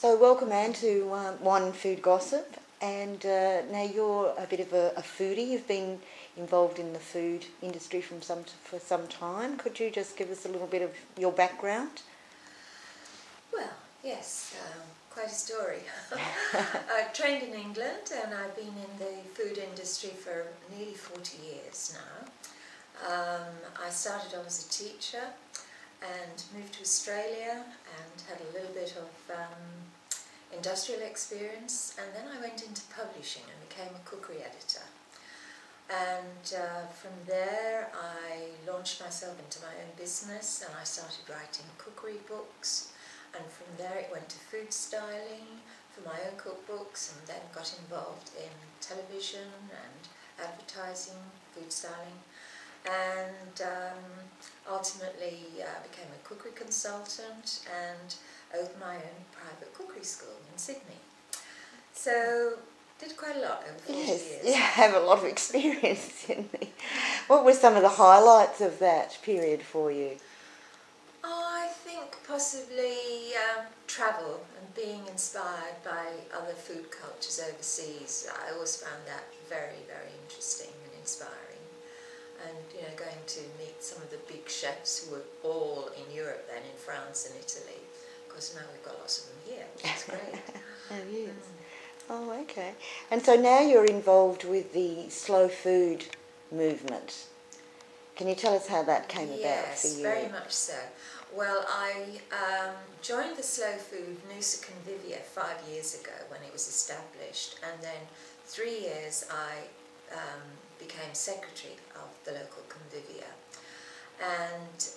So welcome, Anne, to Wine and Food Gossip. And now you're a bit of a foodie. You've been involved in the food industry for some time. Could you just give us a little bit of your background? Well, yes, quite a story. I trained in England and I've been in the food industry for nearly 40 years now. I started on as a teacher and moved to Australia and had a little bit of industrial experience, and then I went into publishing and became a cookery editor. And from there I launched myself into my own business and I started writing cookery books, and from there it went to food styling for my own cookbooks, and then got involved in television and advertising, food styling, and ultimately became a cookery consultant and opened my own private cookery school in Sydney. So did quite a lot over 40 years. You have a lot of experience in me. What were some of the highlights of that period for you? I think possibly travel and being inspired by other food cultures overseas. I always found that very, very interesting and inspiring. And going to meet some of the big chefs who were all in Europe then, in France and Italy. Of course, now we've got lots of them here, which is great. Oh, yes. Oh, okay. And so now you're involved with the slow food movement. Can you tell us how that came about for you? Yes, very much so. Well, I joined the Slow Food Noosa Convivia 5 years ago when it was established, and then 3 years I became secretary of the local Convivia. And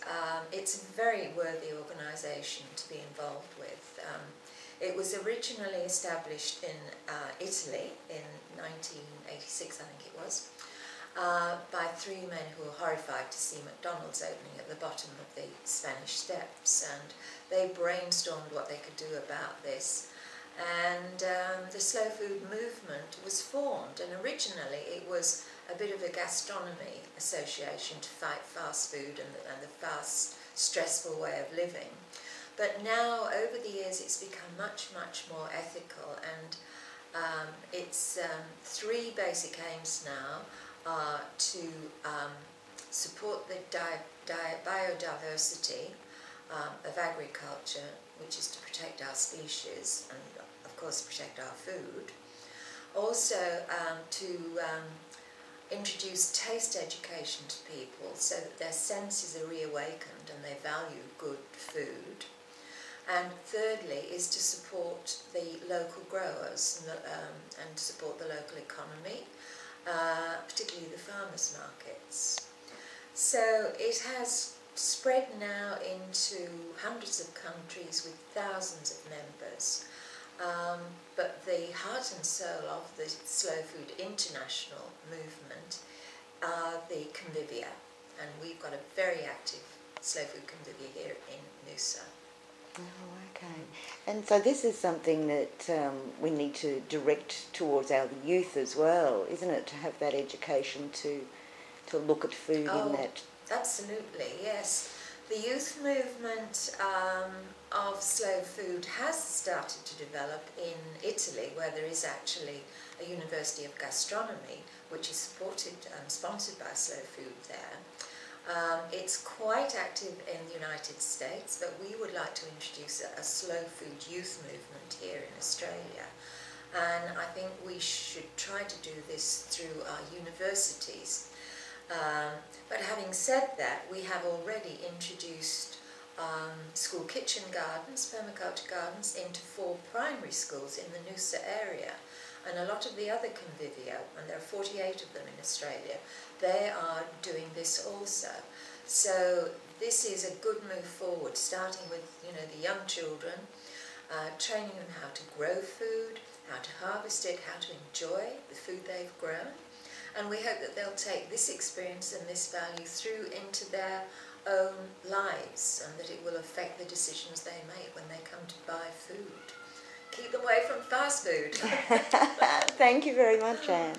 it's a very worthy organisation to be involved with. It was originally established in Italy in 1986, I think it was, by 3 men who were horrified to see McDonald's opening at the bottom of the Spanish Steps, and they brainstormed what they could do about this. And the slow food movement was formed, and originally it was a bit of a gastronomy association to fight fast food and the fast, stressful way of living. But now, over the years, it's become much, much more ethical, and its 3 basic aims now are to support the biodiversity of agriculture, which is to protect our species and, of course, protect our food. Also, to introduce taste education to people so that their senses are reawakened and they value good food. And thirdly is to support the local growers and support the local economy, particularly the farmers' markets. So it has spread now into hundreds of countries with thousands of members. But the heart and soul of the Slow Food International movement are the Convivia, and we've got a very active Slow Food Convivia here in Noosa. Oh, okay. And so this is something that we need to direct towards our youth as well, isn't it? To have that education to look at food in that. Absolutely, yes. The youth movement of slow food has started to develop in Italy, where there is actually a University of Gastronomy, which is supported and sponsored by Slow Food there. It's quite active in the United States, but we would like to introduce a slow food youth movement here in Australia. And I think we should try to do this through our universities. But having said that, we have already introduced school kitchen gardens, permaculture gardens, into 4 primary schools in the Noosa area. And a lot of the other Convivia, and there are 48 of them in Australia, they are doing this also. So this is a good move forward, starting with the young children, training them how to grow food, how to harvest it, how to enjoy the food they've grown. And we hope that they'll take this experience and this value through into their own lives, and that it will affect the decisions they make when they come to buy food. Keep them away from fast food. Thank you very much, Anne.